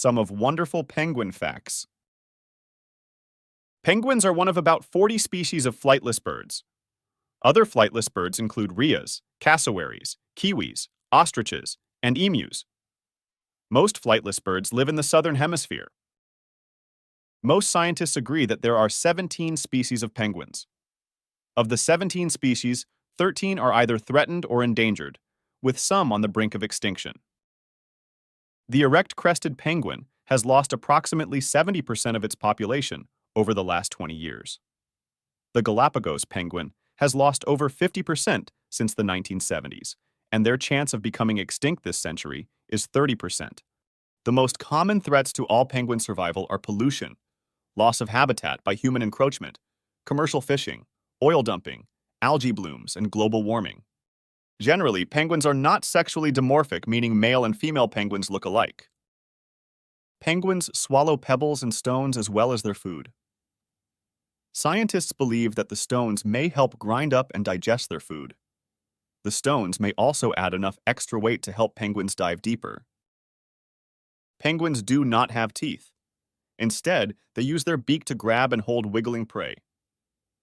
some of wonderful penguin facts. Penguins are one of about 40 species of flightless birds. Other flightless birds include rheas, cassowaries, kiwis, ostriches, and emus. Most flightless birds live in the southern hemisphere. Most scientists agree that there are 17 species of penguins. Of the 17 species, 13 are either threatened or endangered, with some on the brink of extinction. The erect-crested penguin has lost approximately 70% of its population over the last 20 years. The Galapagos penguin has lost over 50% since the 1970s, and their chance of becoming extinct this century is 30%. The most common threats to all penguin survival are pollution, loss of habitat by human encroachment, commercial fishing, oil dumping, algae blooms, and global warming. Generally, penguins are not sexually dimorphic, meaning male and female penguins look alike. Penguins swallow pebbles and stones as well as their food. Scientists believe that the stones may help grind up and digest their food. The stones may also add enough extra weight to help penguins dive deeper. Penguins do not have teeth. Instead, they use their beak to grab and hold wiggling prey.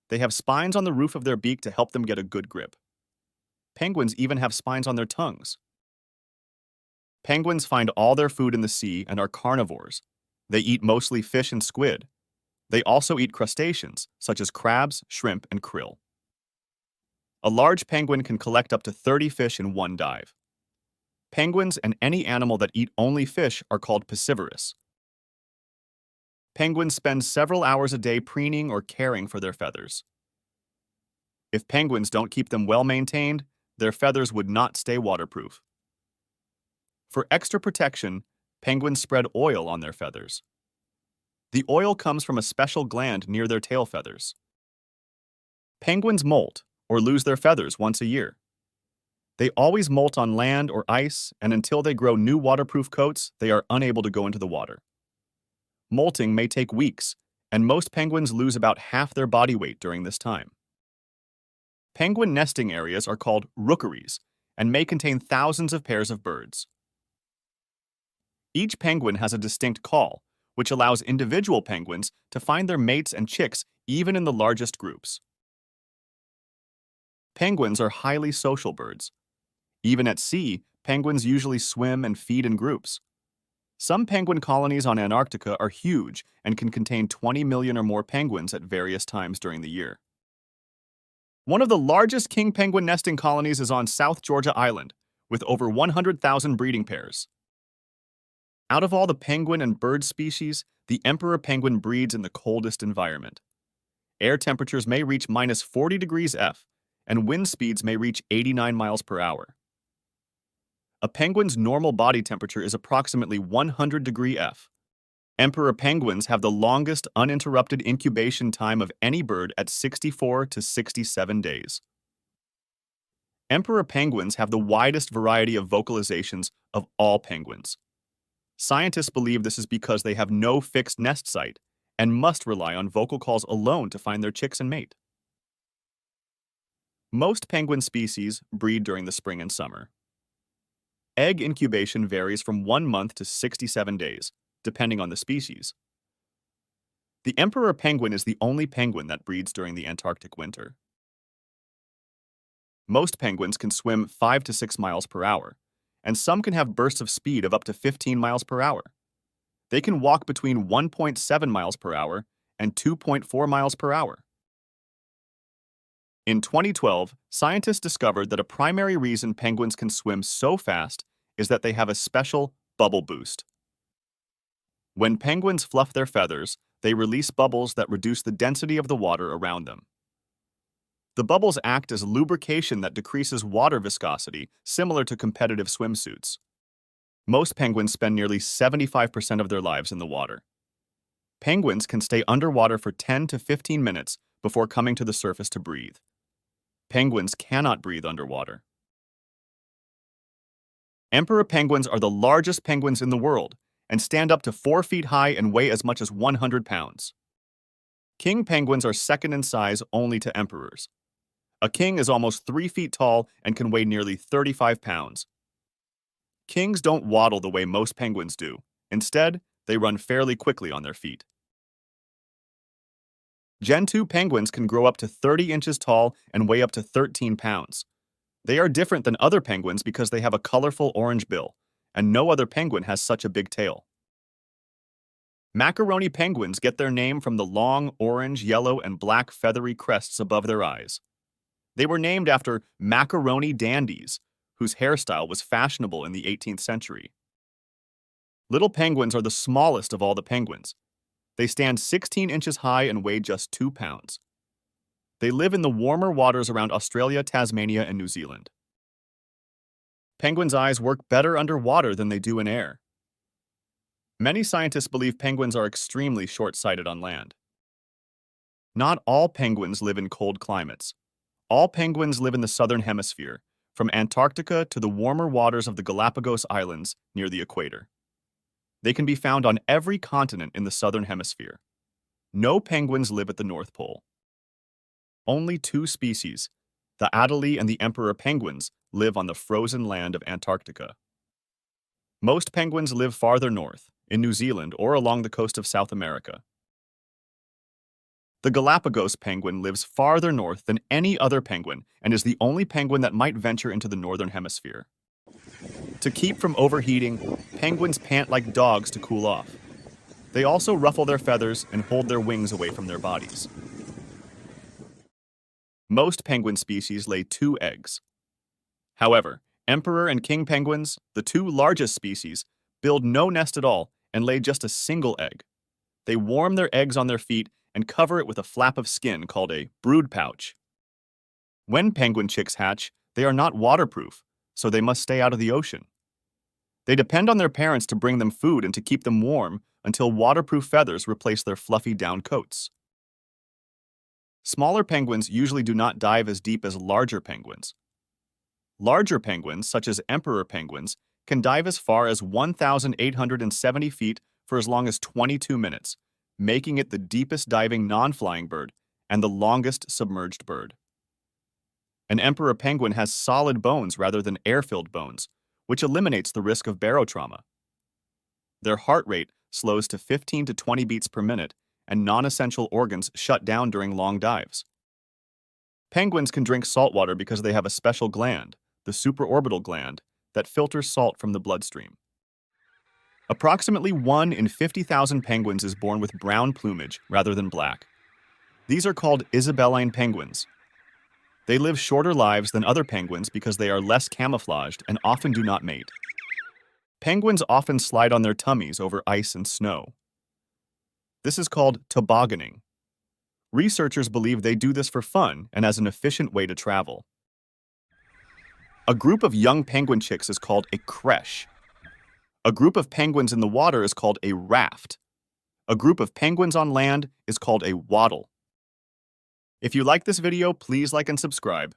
They have spines on the roof of their beak to help them get a good grip. Penguins even have spines on their tongues. Penguins find all their food in the sea and are carnivores. They eat mostly fish and squid. They also eat crustaceans, such as crabs, shrimp, and krill. A large penguin can collect up to 30 fish in one dive. Penguins and any animal that eat only fish are called piscivorous. Penguins spend several hours a day preening or caring for their feathers. If penguins don't keep them well maintained, their feathers would not stay waterproof. For extra protection, penguins spread oil on their feathers. The oil comes from a special gland near their tail feathers. Penguins molt, or lose their feathers once a year. They always molt on land or ice, and until they grow new waterproof coats, they are unable to go into the water. Molting may take weeks, and most penguins lose about half their body weight during this time. Penguin nesting areas are called rookeries and may contain thousands of pairs of birds. Each penguin has a distinct call, which allows individual penguins to find their mates and chicks even in the largest groups. Penguins are highly social birds. Even at sea, penguins usually swim and feed in groups. Some penguin colonies on Antarctica are huge and can contain 20 million or more penguins at various times during the year. One of the largest king penguin nesting colonies is on South Georgia Island, with over 100,000 breeding pairs. Out of all the penguin and bird species, the emperor penguin breeds in the coldest environment. Air temperatures may reach -40 degrees F, and wind speeds may reach 89 miles per hour. A penguin's normal body temperature is approximately 100 degrees F. Emperor penguins have the longest uninterrupted incubation time of any bird at 64 to 67 days. Emperor penguins have the widest variety of vocalizations of all penguins. Scientists believe this is because they have no fixed nest site and must rely on vocal calls alone to find their chicks and mate. Most penguin species breed during the spring and summer. Egg incubation varies from 1 month to 67 days, depending on the species. The emperor penguin is the only penguin that breeds during the Antarctic winter. Most penguins can swim 5 to 6 miles per hour, and some can have bursts of speed of up to 15 miles per hour. They can walk between 1.7 miles per hour and 2.4 miles per hour. In 2012, scientists discovered that a primary reason penguins can swim so fast is that they have a special bubble boost. When penguins fluff their feathers, they release bubbles that reduce the density of the water around them. The bubbles act as lubrication that decreases water viscosity, similar to competitive swimsuits. Most penguins spend nearly 75% of their lives in the water. Penguins can stay underwater for 10 to 15 minutes before coming to the surface to breathe. Penguins cannot breathe underwater. Emperor penguins are the largest penguins in the world and stand up to 4 feet high and weigh as much as 100 pounds. King penguins are second in size only to emperors. A king is almost 3 feet tall and can weigh nearly 35 pounds. Kings don't waddle the way most penguins do. Instead, They run fairly quickly on their feet. Gen 2 penguins can grow up to 30 inches tall and weigh up to 13 pounds. They are different than other penguins because they have a colorful orange bill, and no other penguin has such a big tail. Macaroni penguins get their name from the long orange, yellow, and black feathery crests above their eyes. They were named after macaroni dandies, whose hairstyle was fashionable in the 18th century. Little penguins are the smallest of all the penguins. They stand 16 inches high and weigh just 2 pounds. They live in the warmer waters around Australia, Tasmania, and New Zealand. Penguins' eyes work better underwater than they do in air. Many scientists believe penguins are extremely short-sighted on land. Not all penguins live in cold climates. All penguins live in the southern hemisphere, from Antarctica to the warmer waters of the Galapagos Islands near the equator. They can be found on every continent in the southern hemisphere. No penguins live at the North Pole. Only 2 species, the Adelie and the emperor penguins, live on the frozen land of Antarctica. Most penguins live farther north, in New Zealand or along the coast of South America. The Galapagos penguin lives farther north than any other penguin and is the only penguin that might venture into the northern hemisphere. To keep from overheating, penguins pant like dogs to cool off. They also ruffle their feathers and hold their wings away from their bodies. Most penguin species lay 2 eggs. However, emperor and king penguins, the 2 largest species, build no nest at all and lay just a single egg. They warm their eggs on their feet and cover it with a flap of skin called a brood pouch. When penguin chicks hatch, they are not waterproof, so they must stay out of the ocean. They depend on their parents to bring them food and to keep them warm until waterproof feathers replace their fluffy down coats. Smaller penguins usually do not dive as deep as larger penguins. Larger penguins, such as emperor penguins, can dive as far as 1,870 feet for as long as 22 minutes, making it the deepest diving non-flying bird and the longest submerged bird. An emperor penguin has solid bones rather than air-filled bones, which eliminates the risk of barotrauma. Their heart rate slows to 15 to 20 beats per minute, and non-essential organs shut down during long dives. Penguins can drink salt water because they have a special gland, the supraorbital gland, that filters salt from the bloodstream. Approximately 1 in 50,000 penguins is born with brown plumage rather than black. These are called Isabelline penguins. They live shorter lives than other penguins because they are less camouflaged and often do not mate. Penguins often slide on their tummies over ice and snow. This is called tobogganing. Researchers believe they do this for fun and as an efficient way to travel. A group of young penguin chicks is called a creche. A group of penguins in the water is called a raft. A group of penguins on land is called a waddle. If you like this video, please like and subscribe.